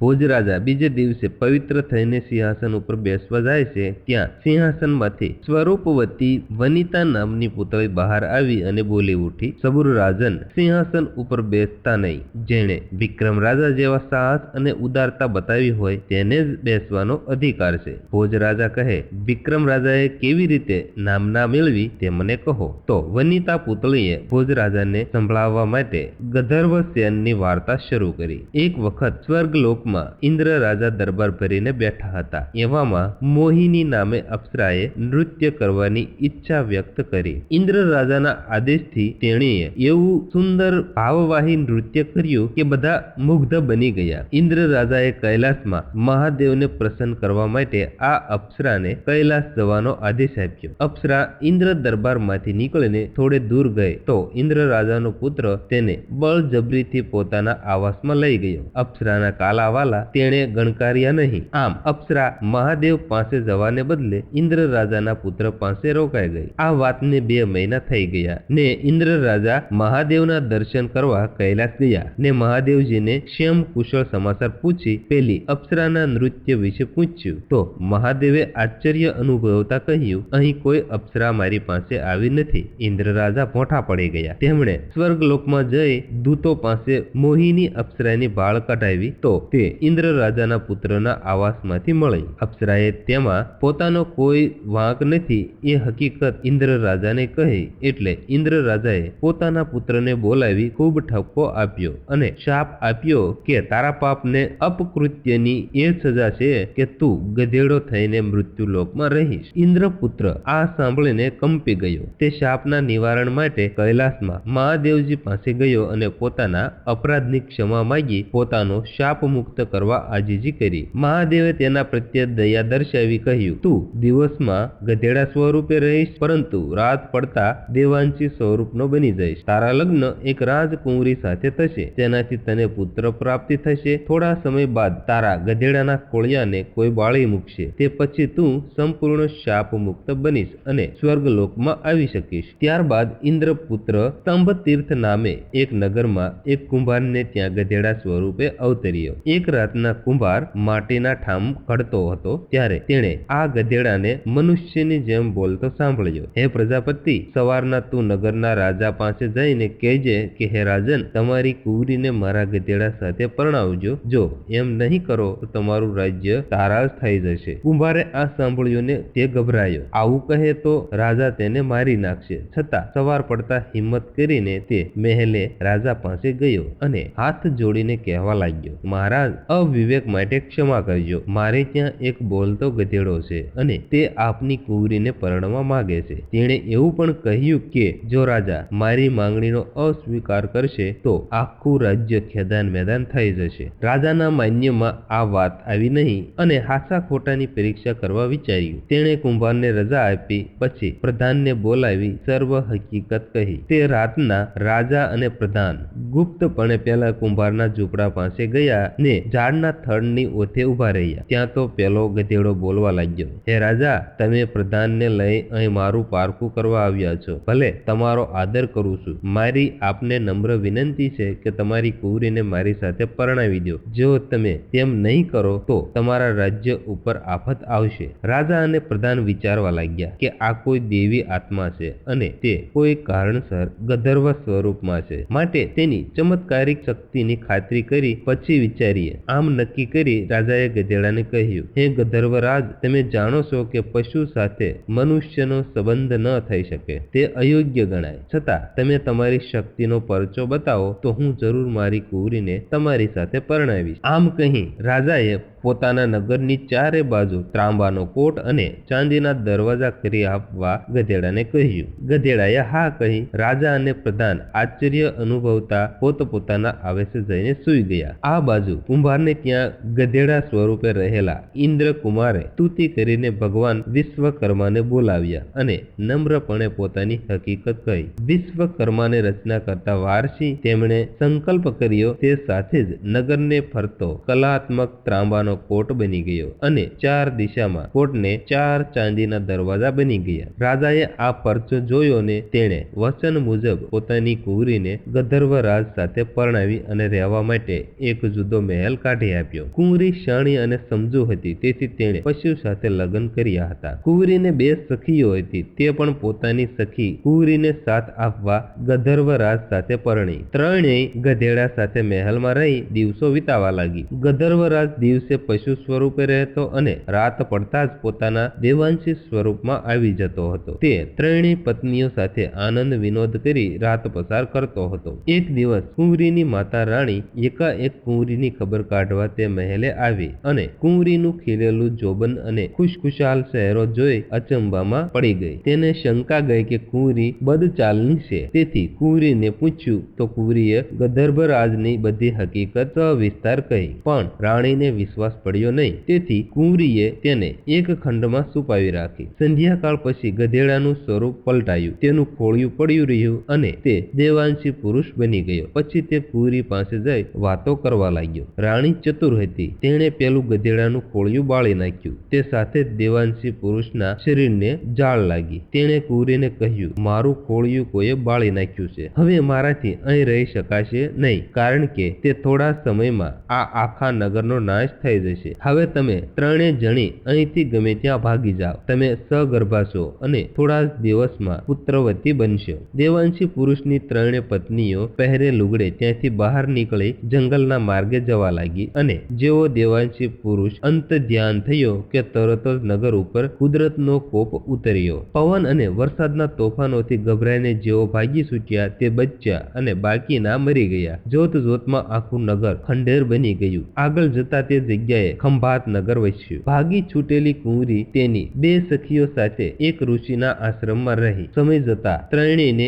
ભોજ રાજા બીજે દિવસે પવિત્ર થઈને સિંહાસન ઉપર બેસવા જાય છે, ત્યાં સિંહાસનમાંથી સ્વરૂપવતી વનિતા નામની પુતળી બહાર આવી અને બોલી ઉઠી, સબુર રાજન સિંહાસન ઉપર બેસતા નહીં. જેણે વિક્રમ રાજા જેવા સાહસ અને ઉદારતા બતાવી હોય તેને જ બેસવાનો અધિકાર છે. ભોજ રાજા કહે, વિક્રમ રાજાએ કેવી રીતે નામના મેળવી તે મને કહો. તો વનિતા પુતળીએ ભોજ રાજાને સંભળાવવા માટે ગંધર્વ સેનની વાર્તા શરૂ કરી. એક વખત સ્વર્ગલોકમાં ઇન્દ્ર રાજા દરબાર ભરીને બેઠા હતા. એવામાં મોહિની નામે અપ્સરાએ નૃત્ય કરવાની ઈચ્છા વ્યક્ત કરી. ઇન્દ્ર રાજાના આદેશથી તેણીએ એવું સુંદર ભાવવાહી નૃત્ય કર્યું કે બધા મુગ્ધ બની ગયા. ઇન્દ્ર રાજાએ કૈલાસમાં મહાદેવને પ્રસન્ન કરવા માટે આ અપ્સરાને કૈલાસ જવાનો આદેશ આપ્યો. અપ્સરા ઇન્દ્ર દરબારમાંથી નીકળીને થોડે દૂર ગઈ તો ઇન્દ્ર રાજાનો પુત્ર તેને બળજબરીથી પોતાના આવાસમાં લઈ ગયો. અપ્સરાના કાલાવાલા તેણે ગણકાર્યા નહીં. આમ અપ્સરા મહાદેવ પાસે જવાને બદલે ઇન્દ્ર રાજાના પુત્ર પાસે રોકાઈ ગઈ. આ વાતને 2 મહિના થઈ ગયા ને ઇન્દ્ર રાજા મહાદેવના દર્શન કરવા કૈલાસ ગયા ને મહાદેવજીને ક્ષેમ કુશળ સમાચાર પૂછી પેલી અપ્સરાના નૃત્ય વિશે પૂછ્યું તો મહાદેવે આશ્ચર્ય અનુભવતા કહ્યું, અહીં કોઈ અપ્સરા મારી પાસે આવી નથી. ઇન્દ્ર રાજા ભોંઠા પડી ગયા. તેમણે સ્વર્ગલોકમાં જઈ દૂતો પાસે મોહિની અપ્સરાની ભાળ કઢાવી તો તે ઇન્દ્ર રાજાના પુત્રના આવાસમાંથી મળી. અપ્સરાએ તેમાં પોતાનો કોઈ વાંક નથી એ હકીકત ઇન્દ્ર રાજાને કહી. એટલે ઇન્દ્ર રાજાએ પોતાના પુત્રને બોલાવી ખૂબ ઠપકો આપ્યો અને શાપ આપ્યો કે તારા પાપને અપકૃત્યની એ સજા છે કે તું ગધેડો થઈને મૃત્યુ લોકમાં રહીશ. ઇન્દ્રપુત્ર આ સાંભળીને કંપી ગયો. તે શાપના નિવારણ માટે કૈલાસમાં મહાદેવજી પાસે ગયો અને પોતાના અપરાધની ક્ષમા માંગી પોતાનો શાપ મુક્ત કરવા આજીજી કરી. મહાદેવે તેના પ્રત્યે દયા દર્શાવી કહ્યું, તું દિવસમાં ગધેડા સ્વરૂપે રહીશ, પરંતુ રાત પડતા દેવાંશી સ્વરૂપનો બની જઈશ. તારા લગ્ન એક રાજકુંવરી સાથે થશે, તેનાથી તને પુત્ર પ્રાપ્તિ થશે. થોડા સમય બાદ તારા ગધેડાના કોળિયાને કોઈ બાળી મૂકશે. તે પછી તું સંપૂર્ણ શાપ મુક્ત બનીશ અને સ્વર્ગલોકમાં આવી શકીશ. ત્યારબાદ ઇન્દ્રપુત્ર સ્તંભ તીર્થ નામે એક નગરમાં એક કુંભારને ત્યાં ગધેડા સ્વરૂપે અવતર્યો. એક રાતના કુંભાર માટીના ઠામ ઘડતો હતો ત્યારે તેણે આ ગધેડાને મનુષ્યની જેમ બોલતો સાંભળ્યો. હે પ્રજાપતિ, સવારના તું નગરના રાજા પાસે જઈને કહેજે કે હે રાજન, તમારી કુંવરીને મારા ગધેડા સાથે પરણાવજો. જો એમ નહીં કરો તો તમારું રાજ્ય તારાજ થઈ જશે. કુંભારે આ સાંભળ્યું ને તે ગભરાયો. આવું કહે તો રાજા તેને મારી નાખશે. છતાં સવાર પડતા હિંમત કરીને તે મહેલે રાજા પાસે ગયો અને હાથ જોડીને કહેવા લાગ્યો, મહારાજ, અવિવેક માટે ક્ષમા કરજો. મારે ત્યાં એક બોલતો ગધેડો છે અને તે આપની કુંવરીને પરણવા માંગે છે. તેણે એવું પણ કહ્યું કે જો રાજા મારી માંગણીનો અસ્વીકાર કરશે તો આખું રાજ્ય ખેદાન મેદાન થઈ જશે. રાજાના માન્યમાં આ વાત આવી નહીં અને હાસા ખોટાની પરીક્ષા કરવા વિચાર્યું. તેણે કુંભારને રજા આપી પછી પ્રધાનને બોલાવી સર્વ હકીકત કહી. તે રાતના રાજા અને પ્રધાન ગુપ્તપણે પેલા કુંભારના ઝૂંપડા પાસે ગયા ને ઝાડના થડની ઓથે ઉભા રહ્યા. ત્યાં તો પેલો ગધેડો બોલવા લાગ્યો, હે રાજા, તમે પ્રધાનને લઈ અહીં મારું પારખું કરવા આવ્યા છો. ભલે, તમારો આદર કરું છું. મારી આપને નમ્ર વિનંતી છે કે તમારી કુંવરીને મારી સાથે પરણાવી દો. જો તમે તેમ નહીં કરો તો તમારા રાજ્ય ઉપર આફત આવશે. રાજા અને પ્રધાન વિચારવા લાગ્યા કે આ કોઈ દેવી આત્મા છે અને તે કોઈ કારણસર ગંધર્વ સ્વરૂપમાં છે, માટે તેની ચમત્કારિક શક્તિની ખાતરી કરી પછી વિચારીએ. આમ નક્કી કરી રાજાએ ગધેડાને કહ્યું, હે ગંધર્વરાજ, તમે જાણો છો કે પશુ સાથે મનુષ્યનો સંબંધ ન થઈ શકે, તે અયોગ્ય ગણાય. છતાં તમે તમારી શક્તિનો પરચો બતાવો તો હું જરૂર મારી કુંવરીને તમારી સાથે પરણાવીશ. આમ કહી રાજાએ પોતાના નગરની ચારે બાજુ ત્રાંબાનો કોટ અને ચાંદીના દરવાજા કરી આપવા ગધેડાને કહ્યું. ગધેડાએ હા કહી રાજા અને પ્રધાન આશ્ચર્ય અનુભવતા પોતપોતાના આવેશે જઈને સૂઈ ગયા. આ બાજુ કુંભારને ત્યાં ગધેડા સ્વરૂપે રહેલા ઇન્દ્રકુમારે સ્તુતિ કરીને ભગવાન વિશ્વકર્માને બોલાવ્યા અને નમ્રપણે પોતાની હકીકત કહી. વિશ્વકર્માને રચના કરતા વારસી તેમણે સંકલ્પ કર્યો તે સાથે જ નગરને ફરતો કલાત્મક ત્રાંબાનો પોતાનો કોટ બની ગયો અને 4 દિશામાં કોટને 4 ચાંદીના દરવાજા બની ગયા. રાજાએ આ પરચો જોયો ને તેણે વચન મુજબ પોતાની કુંવરીને ગંધર્વરાજ સાથે પરણાવી અને રહેવા માટે એક જુદો મહેલ કાઢી આપ્યો. કુંવરી શાણી અને સમજુ હતી, તેથી તેણે પશુ સાથે લગ્ન કર્યા હતા. કુંવરીને 2 સખીઓ હતી, તે પણ પોતાની સખી કુંવરીને સાથ આપવા ગંધર્વરાજ સાથે પરણી. ત્રણેય ગધેડા સાથે મહેલમાં રહી દિવસો વિતાવા લાગી. ગંધર્વરાજ દિવસે પશુ સ્વરૂપે રહેતો અને રાત પડતા જ પોતાના દેવાંશી સ્વરૂપમાં આવી જતો હતો. તે ત્રણેય પત્નીઓ સાથે આનંદ વિનોદ કરી રાત પસાર કરતો હતો. એક દિવસ કુંવરીની માતા રાણી એકાએક કુંવરીની ખબર કાઢવા તે મહેલે આવી અને કુંવરીનું ખીલેલું જોબન અને ખુશખુશાલ શહેરો જોઈ અચંબામાં પડી ગઈ. તેને શંકા ગઈ કે કુંવરી બદચાલની છે. તેથી કુંવરીને પૂછ્યું તો કુંવરીએ ગંધર્વરાજની બધી હકીકત સવિસ્તાર કહી, પણ રાણીને વિશ્વાસ પડ્યો નહીં. તેથી કુંવરીએ તેને એક ખંડમાં છુપાવી રાખી. સંધ્યાકાળ પછી ગધેડાનું સ્વરૂપ પલટાયું, તેનું ખોળિયું પડ્યું રહ્યું અને તે દેવાંશી પુરુષ બની ગયો. પછી તે કુંવરી પાસે જઈ વાતો કરવા લાગ્યો. રાણી ચતુર હતી, તેણે પેલું ગધેડાનું ખોળિયું બાળી નાખ્યું. તે સાથે જ દેવાંશી પુરુષના શરીરને જાળ લાગી. તેણે કુંવરીને કહ્યું, મારું ખોળિયું કોઈએ બાળી નાખ્યું છે. હવે મારાથી અહીં રહી શકાશે નહીં, કારણ કે તે થોડા સમયમાં આ આખા નગરનો નાશ થઈ જશે. હવે તમે ત્રણે જણી અહીંથી ગમે ત્યાં ભાગી જાઓ. તમે સગર્ભા છો અને થોડા જ દિવસમાં પુત્રવતી બનશો. દેવાંશી પુરુષની ત્રણે પત્નીઓ પહેરે લુગડે ત્યાંથી બહાર નીકળી જંગલના માર્ગે જવા લાગી અને જેવો દેવાંશી પુરુષ અંત ધ્યાન થયો કે તરત જ નગર ઉપર કુદરતનો કોપ ઉતર્યો. પવન અને વરસાદના તોફાનોથી ગભરાઈને જેઓ ભાગી છૂટ્યા તે બચ્યા અને બાકીના મરી ગયા. જોત જોતમાં આખું નગર ખંડેર બની ગયું. આગળ જતા તે જગ્યાએ ખંભાત નગર વસ્યું. ભાગી છૂટેલી કુંવરી તેની 2 સખીઓ સાથે એક ઋષિના આશ્રમમાં રહી. સમય જતા ત્રણેયને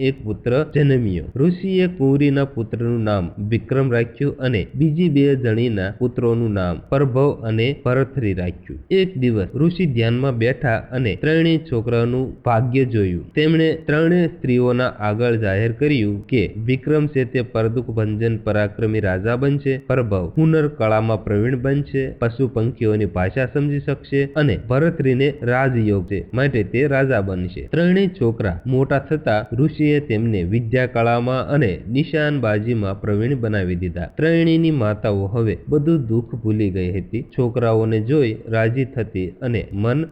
એક પુત્ર જન્મ્યો. ઋષિએ કુંવરીના પુત્રનું નામ વિક્રમ રાખ્યું અને બીજી 2 જણીના પુત્રોનું નામ પ્રભવ અને ભરથરી રાખ્યું. એક દિવસ ઋષિ ધ્યાનમાં બેઠા અને ત્રણેય છોકરાનું ભાગ્ય જોયું. તેમણે ત્રણેય સ્ત્રીઓના આગળ જાહેર કર્યું કે વિક્રમ છે તે પરદુખ ભંજન પરાક્રમી રાજા બનશે, પ્રભવ હુનર કળામાં પ્રવીણ બનશે, પશુ પંખીઓની ભાષા સમજી શકશે અને ભરથરીને રાજયોગ છે, માટે તે રાજા બનશે. ત્રણેય છોકરા મોટા થતા ઋષિએ તેમને વિદ્યા કળામાં અને નિશાનબાજીમાં પ્રવીણ બનાવી દીધા. ત્રણેયની માતાઓ હવે બધું દુઃખ ભૂલી ગઈ હતી. છોકરાઓને જોઈ રાજી થતી અને મન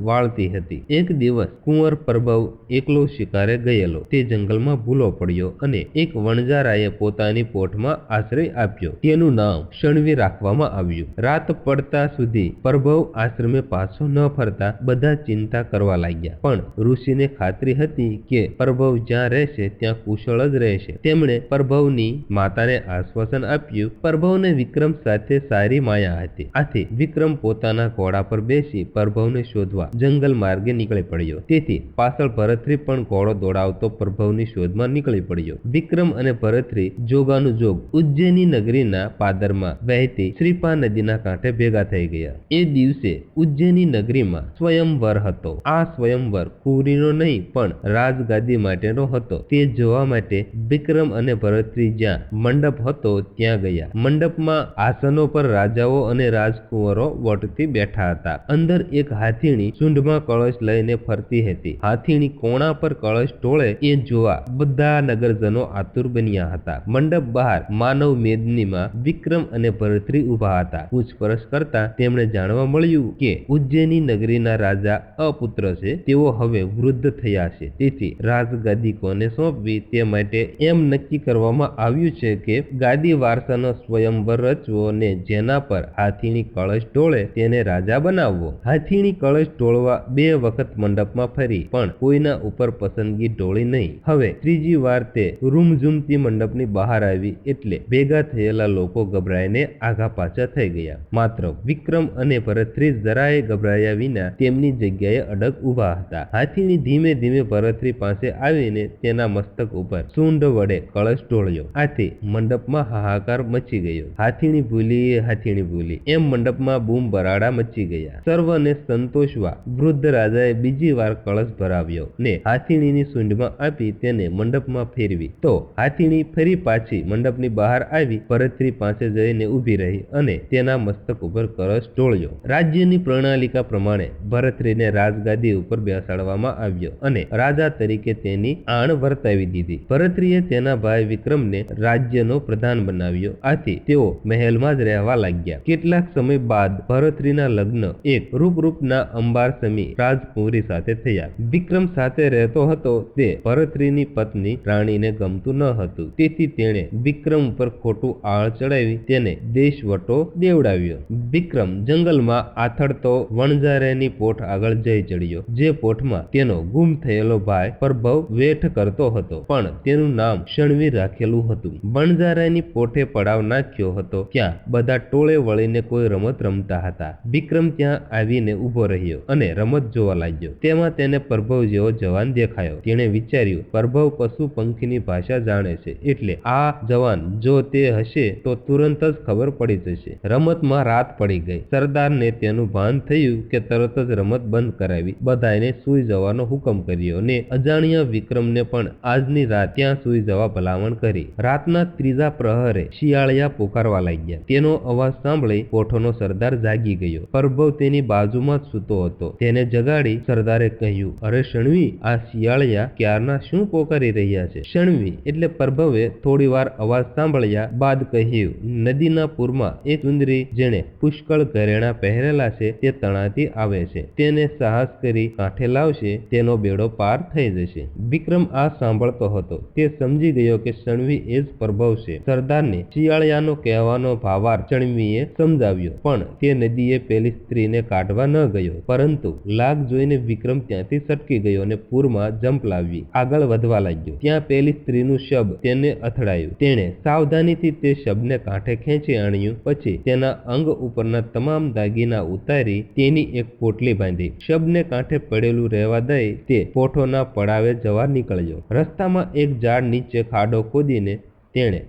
વાળતી હતી. એક દિવસ કુંવર પ્રભવ એકલો શિકારે ગયેલો. તે જંગલમાં ભૂલો પડ્યો અને એક વણજારાએ પોતાની પોઠમાં આશ્રય આપ્યો. તેનું નામ ક્ષણવી રાખવામાં આવ્યું. રાત પડતા સુધી પ્રભવ આશ્રમે પાછો ન ફરતા બધા ચિંતા કરવા લાગ્યા. પણ ઋષિને ખાતરી હતી કે પ્રભવ જ્યાં રહેશે ત્યાં કુશળ જ રહેશે. તેમણે પ્રભવની માતાને આશ્વાસન આપ્યું. પ્રભવને વિક્રમ સાથે સારી માયા હતી. આથી વિક્રમ પોતાના ઘોડા પર બેસી પ્રભવને શોધવા જંગલ માર્ગે નીકળી પડ્યો. તેથી પાછળ ભરથરી પણ ઘોડો દોડાવતો પ્રભવની શોધમાં નીકળી પડ્યો. વિક્રમ અને ભરથરી જોગાનું જોગ ઉજ્જૈની નગરીના પાદરમાં વહેતી શ્રીપા નદીના કાંઠે ભેગા થઈ ગયા. એ દિવસે ઉજ્જૈની નગરીમાં સ્વયંવર હતો. આ સ્વયંવર કુંવરીનો નહીં પણ રાજગાદી માટેનો હતો. તે જોવા માટે વિક્રમ અને ભરથરી જ્યાં મંડપ હતો ત્યાં ગયા. મંડપમાં આસનો પર રાજાઓ અને રાજકુંવરો વટથી બેઠા હતા. અંદર એક હાથીણી સૂંઢમાં કળશ લઈને ફરતી હતી. હાથીણી કોણા પર કળશ ઢોળે એ જોવા બધા નગરજનો આતુર બન્યા હતા. મંડપ બહાર માનવ મેદનીમાં વિક્રમ અને ભરથરી ઉભા હતા. પૂછપરછ કરતા તેમણે જાણવા મળ્યું કે ઉજ્જૈની નગરીના રાજા અપુત્ર છે. તેઓ હવે વૃદ્ધ થયા છે. તેથી રાજગાદી કોને સોંપવી તે માટે એમ નક્કી કરવામાં આવ્યું છે કે ગાદી વારસાનો સ્વયંવર રચવો ને જેના પર હાથીણી કળશ ઢોળે તેને રાજા બનાવવો. હાથીણી કળશ ઢોળવા 2 વખત મંડપમાં ફરી પણ કોઈના ઉપર પસંદગી ઢોળી નહીં. હવે ત્રીજી વાર તે રૂમઝૂમતી મંડપની બહાર આવી એટલે ભેગા થયેલા લોકો ગભરાઈને આઘા પાછા થઈ ગયા. માત્ર વિક્રમ અને ભરથરી જરાય ગભરાયા વિના તેમની જગ્યાએ અડગ ઉભા હતા. હાથીણી ધીમે ધીમે ભરથરી પાસે આવીને તેના મસ્તક ઉપર સૂંઢ વડે કળશ ઢોળ્યો. આથી મંડપમાં હાહાકાર મચી ગયો. હાથીણી ભૂલી એમ મંડપમાં બૂમ બરાડા મચી ગયા. સર્વને સંતોષવા વૃદ્ધ રાજાએ બીજી વાર કળશ ભરાવ્યો ને હાથીણીની સૂંઢમાં આપી તેને મંડપમાં ફેરવી. તો હાથીણી ફરી પાછી મંડપની બહાર આવી ભરથરી પાસે જઈને ઊભી રહી અને તેના મસ્તક ઉપર કળશ ઢોળ્યો. રાજ્યની પ્રણાલિકા પ્રમાણે ભરતરીને રાજગાદી ઉપર બેસાડવામાં આવ્યો અને રાજા તરીકે તેની આણ વર્તાવી દીધી. ભરતરીએ તેના ભાઈ વિક્રમને રાજ્યનો પ્રધાન બનાવ્યો. આથી તેઓ મહેલમાં જ રહેવા લાગ્યા. કેટલાક સમય બાદ ભરતરીના લગ્ન એક રૂપના અંબારસમી રાજકુંવરી સાથે થયા. વિક્રમ સાથે રહેતો હતો તે ભરતરીની પત્ની રાણીને ગમતું ન હતું. તેથી તેણે વિક્રમ ઉપર ખોટું આળ ચડાવી તેને દેશવટો દેવડાવ્યો. વિક્રમ જંગલમાં આથડતો વણઝારાની પોઠ આગળ જઈ ચડ્યો. જે પોઠમાં તેનો ગુમ થયેલો ભાઈ પ્રભવ વેઠ કરતો હતો, પણ તેનું નામ શણવીર રાખેલું હતું. વણઝારાની પોઠે પડાવ નાખ્યો હતો. ત્યાં બધા ટોળે વળીને કોઈ રમત રમતા હતા. વિક્રમ ત્યાં આવીને ઉભો રહ્યો અને રમત જોવા લાગ્યો. તેમાં તેને પ્રભવ જેવો જવાન દેખાયો. તેણે વિચાર્યું, પ્રભવ પશુ પંખીની ભાષા જાણે છે, એટલે આ જવાન જો તે હશે તો તુરંત જ ખબર પડી જશે. રમતમાં રાત પડી ગઈ. સરદારને તેનું ભાન થયું કે તરત જ રમત બંધ કરાવી બધાને સૂઈ જવાનો હુકમ કર્યો ને અજાણ્યા વિક્રમને પણ આજની રાત ત્યાં સૂઈ જવા ભલામણ કરી. રાતના ત્રીજા પ્રહરે શિયાળિયા પોકારવા લાગ્યા. તેનો અવાજ સાંભળી કોઠોનો સરદાર જાગી ગયો. પ્રભવ તેની બાજુમાં જ સૂતો હતો. તેને જગાડી સરદારે કહ્યું, અરે શણવી, આ શિયાળિયા ક્યારના શું પોકારી રહ્યા છે? શણવી એટલે પ્રભવે થોડી વાર અવાજ સાંભળ્યા બાદ કહ્યું, નદીના પૂરમાં એક સુંદરી જેણે પુષ્કળ ઘરેણા પહેરેલા છે તે તણાતી આવે છે. તેને સાહસ કરી કાંઠે લાવશે, તેનો બેડો પાર થઈ જશે. વિક્રમ આ સાંભળતો હતો. તે સમજી ગયો કે શણવી એ જ પ્રભવ છે. સરદારને શિયાળિયાનો કહેવાનો ભાવાર્થ શણવીએ સમજાવ્યો, પણ તે નદીએ પેલી સ્ત્રીને કાઢવા ન ગયો. પરંતુ લાગ જોઈને વિક્રમ ત્યાંથી સટકી ગયો અને પૂરમાં જંપ લાવી આગળ વધવા લાગ્યો. ત્યાં પેલી સ્ત્રીનું શબ તેને અથડાયું. તેણે સાવધાનીથી તે શબને કાંઠે ખેંચી આણ્યું. પછી તેના અંગ ઉપરના તમામ દાગીના ઉતારી તેની એક પોટલી બાંધી શબને કાંઠે પડેલું રહેવા દઈ તે પોઠોના પડાવે જવા નીકળ્યો. રસ્તામાં એક ઝાડ નીચે ખાડો ખોદીને તેણે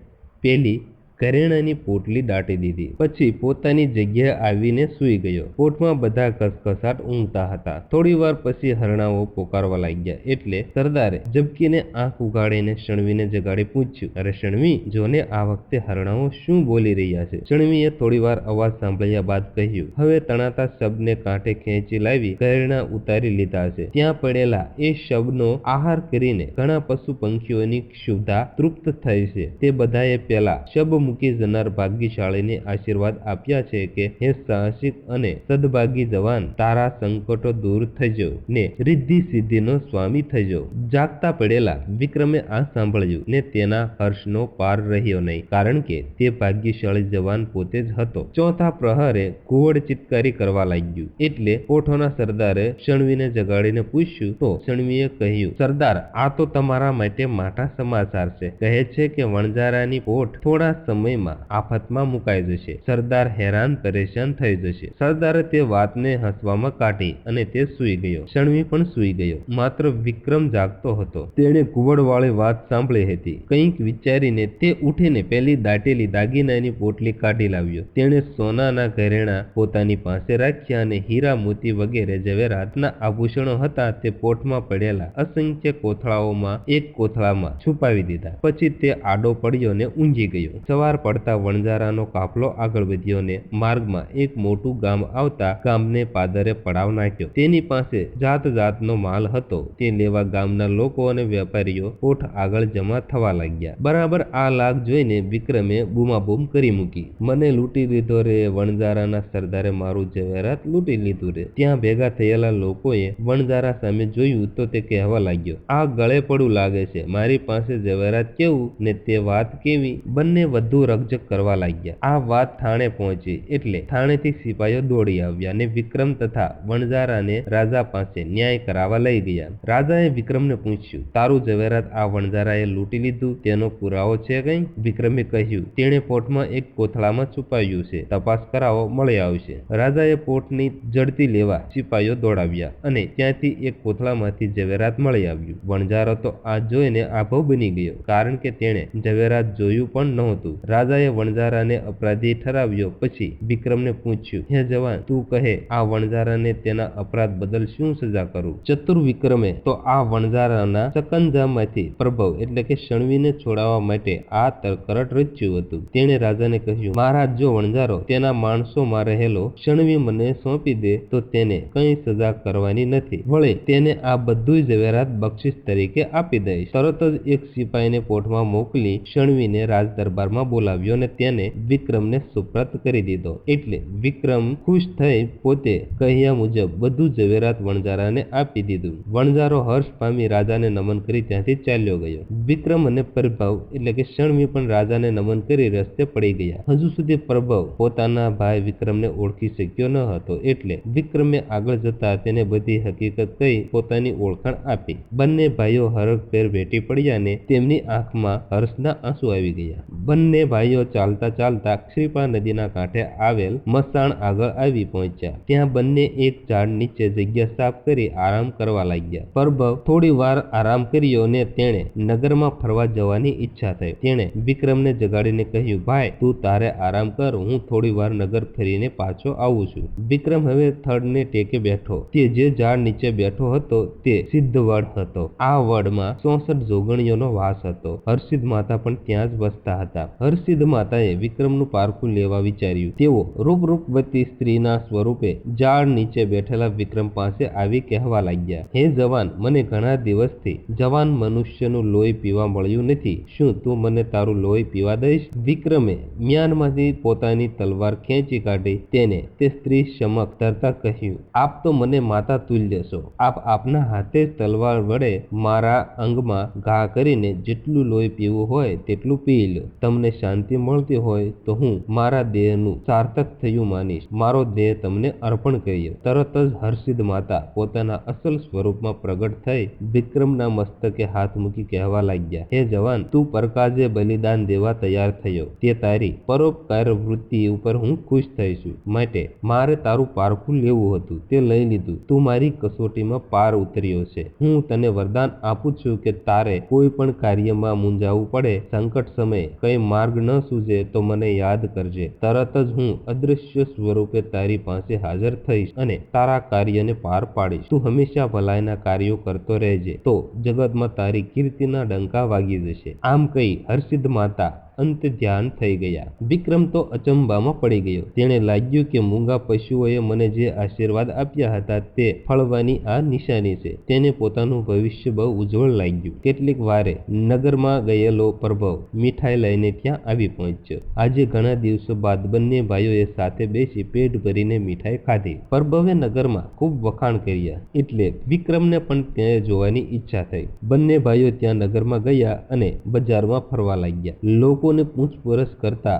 પેલી ઘરેણાની પોટલી દાટી દીધી. પછી પોતાની જગ્યાએ આવીને સૂઈ ગયો. પોટમાં બધા ઘસઘસાટ ઊંઘતા હતા. થોડી વાર પછી હરણાઓ પોકારવા લાગ્યા. એટલે સરદારે ઝબકીને આંખ ઉગાડીને શણવીને જગાડી પૂછ્યું, અરે શણવી, જોને આ વખતે હરણાઓ શું બોલી રહ્યા છે? શણવીએ થોડી વાર અવાજ સાંભળ્યા બાદ કહ્યું, હવે તણાતા શબને કાંઠે ખેંચી લાવી ઘરેણા ઉતારી લીધા છે. ત્યાં પડેલા એ શબનો આહાર કરીને ઘણા પશુ પંખીઓની ક્ષુધા તૃપ્ત થઈ છે. તે બધાએ પેલા શબ મૂકી જનાર ભાગ્યશાળીને આશીર્વાદ આપ્યા છે કે હે સાહસિક અને સદભાગી જવાન, તારા સંકટો દૂર થજો ને રિદ્ધિ સિદ્ધિનો સ્વામી થજો. જાગતા પડેલા વિક્રમે આ સાંભળ્યું ને તેના હર્ષનો પાર રહ્યો નહીં, કારણ કે તે ભાગ્યશાળી જવાન પોતે જ હતો. ચોથા પ્રહરે ઘુવડ ચિત્કારી કરવા લાગ્યું. એટલે કોઠોના સરદારે શણવીને જગાડીને પૂછ્યું તો શણવીએ કહ્યું, સરદાર, આ તો તમારા માટે માઠા સમાચાર છે. કહે છે કે વણઝારાની પોઠ થોડા સમયમાં આફતમાં મુકાઈ જશે. સરદાર હેરાન પરેશાન થઈ જશે. સરદારે તે વાતને હસવામાં કાઢી અને તે સૂઈ ગયો. શણવી પણ સૂઈ ગયો. માત્ર વિક્રમ જાગતો હતો. તેણે ઘુવડવાળી વાત સાંભળી હતી. કંઈક વિચારીને તે ઉઠીને પેલી દાટેલી દાગીનાની પોટલી કાઢી લાવ્યો. તેણે સોનાના ઘરેણા પોતાની પાસે રાખ્યા અને હીરા મોતી વગેરે ઝવેરાતના આભૂષણો હતા તે પોઠમાં પડેલા અસંખ્ય કોથળાઓમાં એક કોથળામાં છુપાવી દીધા. પછી તે આડો પડ્યો ને ઊંઘી ગયો. સવાર પડતા વણઝારાનો કાફલો આગળ વધ્યો ને માર્ગમાં એક મોટું ગામ આવતા ગામને પાદરે પડાવ નાખ્યો. તેની પાસે જાત જાતનો માલ હતો. તે લેવા ગામના લોકો અને વેપારીઓ પોઠ આગળ જમા થવા લાગ્યા. બરાબર આ લાગ જોઈને વિક્રમે બૂમાબૂમ કરી મૂકી, મને લૂંટી લીધો રે! વણઝારાના સરદારે મારું ઝવેરાત લૂંટી લીધું રે! ત્યાં ભેગા થયેલા લોકોએ વણઝારા સામે જોયું તો તે કહેવા લાગ્યો, આ ગળે પડું લાગે છે. મારી પાસે ઝવેરાત કેવું ને તે વાત કેવી, બંને વધુ રકઝક કરવા લાગ્યા. આ વાત થાણે પહોંચી એટલે થાણેથી સિપાહીઓ દોડી આવ્યા અને વિક્રમ તથા વણઝારાને રાજા પાસે ન્યાય કરાવવા લઈ ગયા. રાજાએ વિક્રમને પૂછ્યું, તારું ઝવેરાત આ વણઝારાએ લૂંટી લીધું તેનો પુરાવો છે કઈ? વિક્રમે કહ્યું, તેણે પોઠમાં એક કોથળામાં છુપાવ્યું છે, તપાસ કરાવો, મળી આવશે. રાજાએ પોઠની જડતી લેવા સિપાહીઓ દોડાવ્યા અને ત્યાંથી એક કોથળામાંથી ઝવેરાત મળી આવ્યું. વણઝારો તો આ જોઈને આભો બની ગયો, કારણ કે તેણે ઝવેરાત જોયું પણ નહોતું. રાજાએ વણજારાને અપરાધી ઠરાવ્યો. પછી વિક્રમને પૂછ્યું, હે જવાન, તું કહે આ વણજારાને તેના અપરાધ બદલ શું સજા કરું? ચતુર વિક્રમે તો આ વણજારાના સકંજામાંથી પ્રભવ એટલે કે શણવીને છોડાવવા માટે આ કરટ રચ્યું હતું. તેણે રાજાને કહ્યું, મહારાજ, જો વણજારો તેના માણસોમાં રહેલો શણવી મને સોંપી દે તો તેને કઈ સજા કરવાની નથી. વળી તેને આ બધું ઝવેરાત બક્ષિસ તરીકે આપી દઈશ. તરત જ એક સિપાહીને કોઠમાં મોકલી શણવીને રાજ દરબારમાં બોલાવ્યો અને તેને વિક્રમને સુપ્રત કરી દીધો. એટલે વિક્રમ ખુશ થઈ પોતે કહ્યા મુજબ બધું ઝવેરાત વણજારાને આપી દીધું. વણજારો હર્ષ પામી રાજાને નમન કરી ત્યાંથી ચાલ્યો ગયો. વિક્રમ અને પ્રભવ એટલે કે શણવી પણ રાજાને નમન કરી રસ્તે પડી ગયા. હજુ સુધી પ્રભવ પોતાના ભાઈ વિક્રમને ઓળખી શક્યો ન હતો. એટલે વિક્રમે આગળ જતા તેને બધી હકીકત કહી પોતાની ઓળખાણ આપી. બંને ભાઈઓ હરખભેર ભેટી પડ્યા ને તેમની આંખમાં હર્ષના આંસુ આવી ગયા. બંને ભાઈઓ ચાલતા ચાલતા ક્ષિપ્રા નદીના કાંઠે આવેલ મસાણ આગળ આવી પહોંચ્યા. ત્યાં બંને એક ઝાડ નીચે જગ્યા સાફ કરી આરામ કરવા લાગ્યા. પ્રભવ થોડી વાર આરામ કર્યો ને તેણે નગરમાં ફરવા જવાની ઈચ્છા થઈ. તેણે વિક્રમને જગાડીને કહ્યું, ભાઈ, તું તારે આરામ કર, હું થોડી વાર નગર ફરીને પાછો આવું છું. વિક્રમ હવે થડને ટેકે બેઠો. તે જે ઝાડ નીચે બેઠો હતો તે સિદ્ધ વડ હતો. આ વડમાં 64 જોગણીઓનો વાસ હતો. હર્ષિદ માતા પણ ત્યાં જ વસતા હતા. હર્ષિદ માતાએ વિક્રમનું પારખું લેવા વિચાર્યું. તેઓ રૂપરૂપવતી સ્ત્રીના સ્વરૂપે ઝાડ નીચે બેઠેલા વિક્રમ પાસે આવી કહેવા લાગ્યા, હે જવાન, મને ઘણા દિવસથી જવાન મનુષ્યનું લોહી પીવા મળ્યું નથી. શું તું મને તારું લોહી પીવા દઈશ? વિક્રમે મ્યાનમાંથી પોતાની તલવાર ખેંચી કાઢી તેને તે સ્ત્રી સમક્ષ ધરતા કહ્યું, આપ તો મને માતા તુલ્ય છો. આપ આપના હાથે જ તલવાર વડે મારા અંગમાં ઘા કરીને જેટલું લોહી પીવું હોય તેટલું પી લો. તમને શાંતિ મળતી હોય તો હું મારા દેહનું સાર્થક થયું માનીશ. મારો દેહ તમને અર્પણ કર્યો. તરત જ હર્ષિદ માતા પોતાના અસલ સ્વરૂપમાં પ્રગટ થઈ વિક્રમના મસ્તકે હાથ મૂકી કહેવા લાગ્યા, હે જવાન, તું પરકાજે બલિદાન દેવા તૈયાર થયો. તે તારી પરોપકાર વૃત્તિ ઉપર હું ખુશ થઈ છું. માટે મારે તારું પારખું લેવું હતું, તે લઈ લીધું. તું મારી કસોટીમાં પાર ઉતર્યો છે. હું તને વરદાન આપું છું કે તારે કોઈ પણ કાર્યમાં મૂંઝાવું પડે, સંકટ સમયે કઈ માર્ગ ન સૂઝે તો મને યાદ કરજે. તરત જ હું અદૃશ્ય સ્વરૂપે તારી પાસે હાજર થઈશ અને તારા કાર્યને પાર પાડીશ. તું હંમેશા ભલાઈના કાર્યો કરતો રહેજે, તો જગતમાં તારી કીર્તિના ડંકા વાગી જશે. આમ કહી હર્ષિદ માતા અંત ધ્યાન થઈ ગયા. વિક્રમ તો અચંબામાં પડી ગયો. તેને લાગ્યું કે મૂંગા પશુઓએ મને જે આશીર્વાદ આપ્યા હતા તે ફળવાની આ નિશાની છે. તેને પોતાનું ભવિષ્ય બહુ ઉજ્જવળ લાગ્યું. કેટલીક વારે નગરમાં ગયેલો પ્રભવ મીઠાઈ લઈને ત્યાં આવી પહોંચ્યો. આજે ઘણા દિવસો બાદ બંને ભાઈઓએ સાથે બેસી પેટ ભરીને મીઠાઈ ખાધી. પ્રભવે નગરમાં ખૂબ વખાણ કર્યા એટલે વિક્રમને પણ ત્યાં જોવાની ઈચ્છા થઈ. બંને ભાઈઓ ત્યાં નગરમાં ગયા અને બજારમાં ફરવા લાગ્યા. લોકોને પૂછપરછ કરતા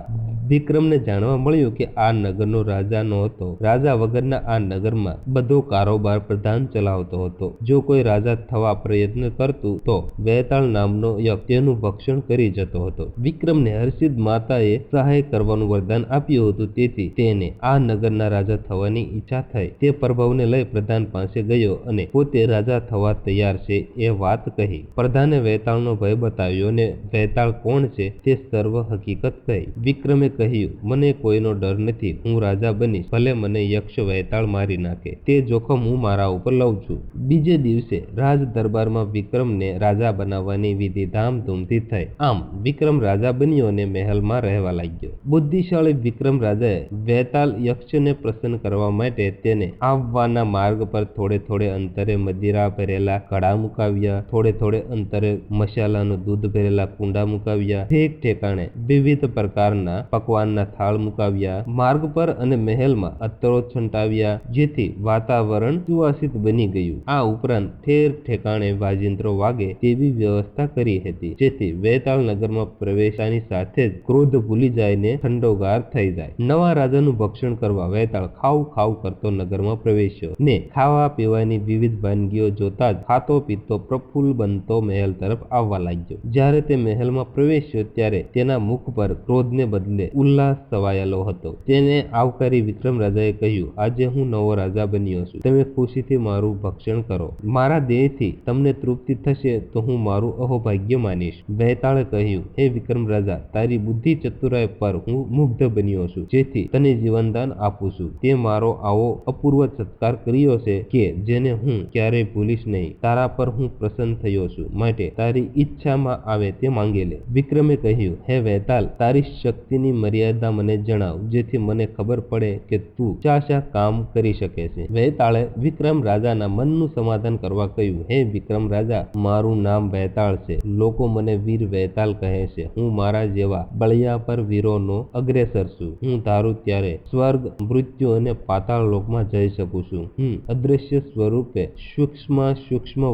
વિક્રમને જાણવા મળ્યું કે આ નગરનો રાજા નહોતો. રાજા વગરના આ નગરમાં બધો કારોબાર પ્રધાન ચલાવતો હતો. જો કોઈ રાજા થવા પ્રયત્ન કરતું તો વેતાળ નામનો યક્ષ તેનું ભક્ષણ કરી જતો હતો. વિક્રમને હર્ષિદ માતાએ સહાય કરવાનું વરદાન આપ્યું હતું. તેથી તેને આ નગરના રાજા થવાની ઈચ્છા થઈ. તે પ્રભવને લઈ પ્રધાન પાસે ગયો અને પોતે રાજા થવા તૈયાર છે એ વાત કહી. પ્રધાને વેતાળનો ભય બતાવ્યો અને વેતાળ કોણ છે તે સર્વ હકીકત કહી. વિક્રમે કહ્યું, મને કોઈનો ડર નથી. હું રાજા બનીશ, ભલે મને યક્ષ વેતાળ મારી નાખે. તે જોખમ હું મારા ઉપર લઉં છું. બીજે દિવસે રાજ દરબારમાં વિક્રમને રાજા બનાવવાની વિધિ ધામધૂમથી થઈ. આમ વિક્રમ રાજા બન્યો અને મહેલમાં રહેવા લાગ્યો. બુદ્ધિશાળી વિક્રમ રાજાએ વેતાળ યક્ષને પ્રસન્ન કરવા માટે તેને આવવાના માર્ગ પર થોડે થોડે અંતરે મદિરા ભરેલા ઘડા મુકાવ્યા. થોડે થોડે અંતરે મસાલાનું દૂધ ભરેલા કુંડા મુકાવ્યા. ઠેક ઠેકાણે વિવિધ પ્રકારના પકવાનના થાળ મુકાવ્યા. માર્ગ પર અને મહેલમાં અત્તરો છંટાવ્યા, જેથી વાતાવરણ સુવાસિત બની ગયું. આ ઉપરાંત ઠેર ઠેકાણે વાજિંત્રો વાગે તેવી વ્યવસ્થા કરી હતી, જેથી વેતાળ નગરમાં પ્રવેશતાની સાથે જ ક્રોધ ભૂલી જાયને ઠંડોગાર થઈ જાય. નવા રાજાનું ભક્ષણ કરવા વેતાળ ખાવ ખાવ કરતો નગરમાં પ્રવેશ્યો ને ખાવા પીવાની વિવિધ વાનગીઓ જોતા જ ખાતો પીતો પ્રફુલ્લ બનતો મહેલ તરફ આવવા લાગ્યો. જ્યારે તે મહેલમાં પ્રવેશ્યો ત્યારે તેના મુખ પર ક્રોધને બદલે ઉલ્લાસ છવાયેલો હતો. તેને આવકારી વિક્રમ રાજાએ કહ્યું, આજે હું નવો રાજા બન્યો છું. તમે ખુશીથી મારું ભક્ષણ કરો. મારા દેહથી તમને તૃપ્તિ થશે તો હું મારું અહોભાગ્ય માનીશ. વૈતાળે કહ્યું, હે વિક્રમ રાજા, તારી બુદ્ધિ ચતુરાઈ પર હું મુગ્ધ બન્યો છું, જેથી તને જીવનદાન આપું છું. તે મારો આવો અપૂર્વ સત્કાર કર્યો છે કે જેને હું ક્યારેય ભૂલીશ નહીં. તારા પર હું પ્રસન્ન થયો છું, માટે તારી ઈચ્છામાં આવે તે માંગી લે. વિક્રમે કહ્યું, હે વૈતાલ, તારી શક્તિની મર્યાદા મને જણાવ, જેથી મને ખબર પડે કે તું શા કામ કરી શકે છે. વૈતાળે વિક્રમ રાજાના મનનું સમાધાન કરવા કહ્યું, હે વિક્રમ રાજા, મારું નામ વૈતાળ છે. લોકો મને વીર વૈતાલ કહે છે. હું મારા જેવા બળિયા પર વીરોનો અગ્રેસર છું. હું ધારું ત્યારે સ્વર્ગ, મૃત્યુ અને પાતાળ લોકમાં જઈ શકું છું. હું અદ્રશ્ય સ્વરૂપે સૂક્ષ્મ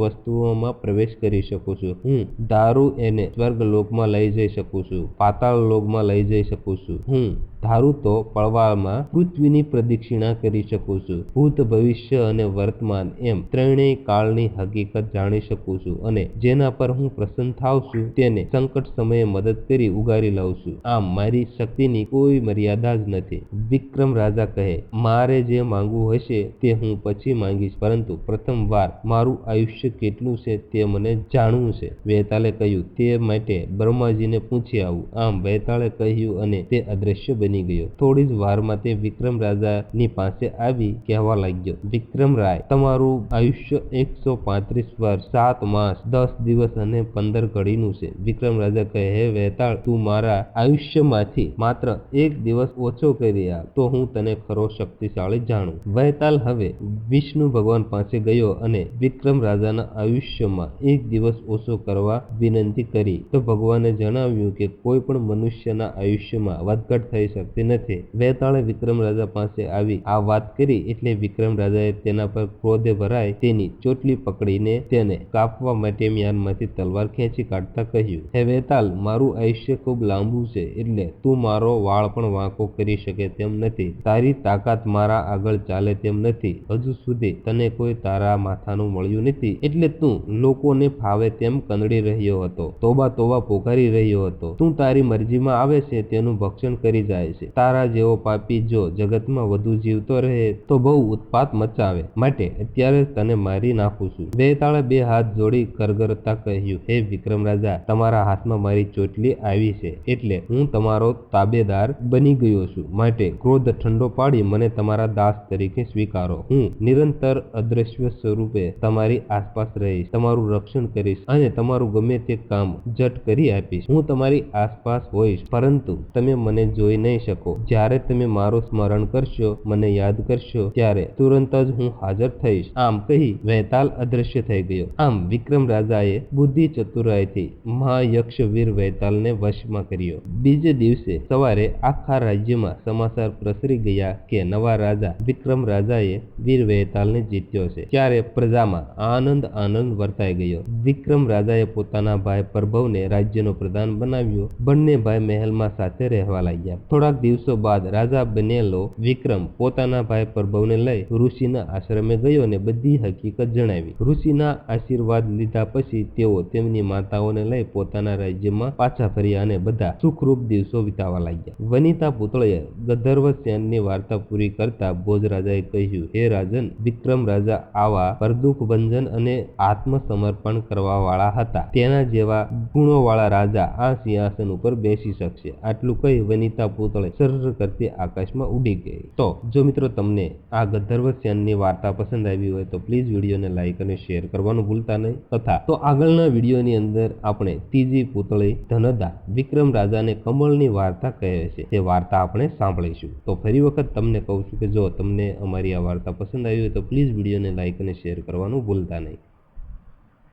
વસ્તુઓમાં પ્રવેશ કરી શકું છું. હું ધારું એને સ્વર્ગ લોકમાં લઈ જઈ શકું છું, પાતાળ લોકમાં લઈ જઈ શકું છું. હું ધારું તો પળવારમાં પૃથ્વીની પ્રદક્ષિણા કરી શકું છું. ભૂત, ભવિષ્ય અને વર્તમાન એમ ત્રણેય કાળની હકીકત જાણી શકું છું, અને જેના પર હું પ્રસન્ન થાવ છું તેને સંકટ સમયે મદદ કરી ઉગારી લઉં છું. આમ મારી શક્તિની કોઈ મર્યાદા જ નથી. વિક્રમ રાજા કહે, મારે જે માંગવું હશે તે હું પછી માંગીશ, પરંતુ પ્રથમ વાર મારું આયુષ્ય કેટલું છે તે મને જાણવું છે. વૈતાલે કહ્યું, તે માટે બ્રહ્માજીને પૂછી આવું. આમ વૈતાળે કહ્યું અને તે અદ્રશ્ય બની ગયો. થોડી જ વારમાં તે વિક્રમ રાજાની પાસે આવી કહેવા લાગ્યો, વિક્રમ રાય, તમારું આયુષ્ય 135 વર્ષ 7 માસ 10 દિવસ અને 15 ઘડીનું છે. વિક્રમ રાજા કહે, હે વૈતાળ, તું મારા આયુષ્યમાંથી માત્ર 1 દિવસ ઓછો કરી આપ, તો હું તને ખરો શક્તિશાળી જાણું. વૈતાલ હવે વિષ્ણુ ભગવાન પાસે ગયો અને વિક્રમ રાજાના આયુષ્યમાં 1 દિવસ ઓછો કરવા વિનંતી કરી, તો ભગવાને જણાવ્યું કે કોઈ પણ મનુષ્યના આયુષ્યમાં વધઘટ થઈ શકતી નથી. વૈતાળે વિક્રમ રાજા પાસે આવી આ વાત કરી એટલે વિક્રમ રાજાએ તેના પર ક્રોધે ભરાય તેની ચોટલી પકડીને તેને કાપવા માટે મ્યાનમાંથી તલવાર ખેંચી કાઢતા કહ્યું, હે વૈતાલ, મારું આયુષ્ય ખૂબ લાંબુ છે, એટલે તું મારો વાળ પણ વાંકો કરી શકે તેમ નથી. તારી તાકાત મારા આગળ ચાલે તેમ નથી. હજુ સુધી તને કોઈ તારા માથાનું મળ્યું નથી, એટલે તું લોકોને ફાવે તેમ કંદડી રહ્યો હતો, તોબા પોકારી રહ્યો હતો. તું તારી મરજીમાં આવે છે તેનું ભક્ષણ કરી જાય છે. તારા જેવો પાપી જો જગતમાં વધુ જીવતો રહે તો બહુ ઉત્પાત મચાવે, માટે અત્યારે તને મારી નાખું છું. વૈતાળે 2 હાથ જોડી કરગરતા કહ્યું, હે વિક્રમ રાજા, તમારા હાથમાં મારી ચોટલી આવી છે, એટલે હું તમારો તાબેદાર બની ગયો છું. માટે ક્રોધ ઠંડો પાડી મને તમારા દાસ તરીકે સ્વીકારો. હું નિરંતર અદ્રશ્ય સ્વરૂપે તમારી આસપાસ રહીશ, તમારું રક્ષણ કરીશ અને તમારું ગમે તે કામ જટ કરી આપીશ. હું તમારી આસપાસ હોઈશ, પરંતુ તમે મને જોઈ નહીં શકો. જ્યારે તમે મારું સ્મરણ કરશો, મને યાદ કરશો, ત્યારે તુરંત જ હું હાજર થઈશ. આમ કહી વૈતાલ અદ્રશ્ય થઈ ગયો. આમ વિક્રમ રાજાએ બુદ્ધિ ચતુરાઈથી મહાયક્ષ વીર વૈતાલને વશમાં કર્યો. બીજે દિવસે સવારે આખા રાજ્યમાં સમાચાર પ્રસરી ગયા કે નવા રાજા વિક્રમ રાજાએ વીર વૈતાલને જીત્યો છે. ત્યારે પ્રજામાં આનંદ વર્તાઈ ગયો. વિક્રમ રાજાએ પોતાના ભાઈ પ્રભવને રાજ્યનો પ્રધાન બનાવ્યો. બંને ભાઈ મહેલમાં સાથે રહેવા લાગ્યા. થોડાક દિવસો બાદ રાજા બનેલો વિક્રમ પોતાના ભાઈ પ્રભવને લઈ ઋષિના આશ્રમે ગયો અને બધી હકીકત જણાવી. ઋષિના આશીર્વાદ લીધા પછી તેઓ તેમની માતાઓને લઈ પોતાના રાજ્યમાં પાછા ફર્યા અને બધા સુખરૂપ દિવસો વિતાવા લાગ્યા. વનિતા પુત્રએ ગંધર્વસેનની વાર્તા પૂરી કરતા ભોજરાજાએ કહ્યું, હે રાજન, વિક્રમ રાજા આવા પરદુખ ભંજન અને આત્મસમર્પણ કરવા વાળા હતા. તેના જેવા ગુણોવાળા રાજા આ સિંહાસન ઉપર બેસી શકશે. આટલું કહી વનિતા પુતળે સર કરતી આકાશમાં ઉડી ગઈ. તો જો મિત્રો તમને આ ગંધર્વસેનની વાર્તા પસંદ આવી હોય તો પ્લીઝ વિડીયોને લાઈક અને શેર કરવાનું ભૂલતા નહીં. તથા તો આગળના વિડીયોની અંદર આપણે ત્રીજી પુતળી ધનદા વિક્રમ રાજાને કમળની વાર્તા કહે છે તે વાર્તા આપણે સાંભળીશું. તો ફરી વખત તમને કહું છું કે જો તમને અમારી આ વાર્તા પસંદ આવી હોય તો પ્લીઝ વિડીયોને લાઈક અને શેર કરવાનું ભૂલતા નહીં.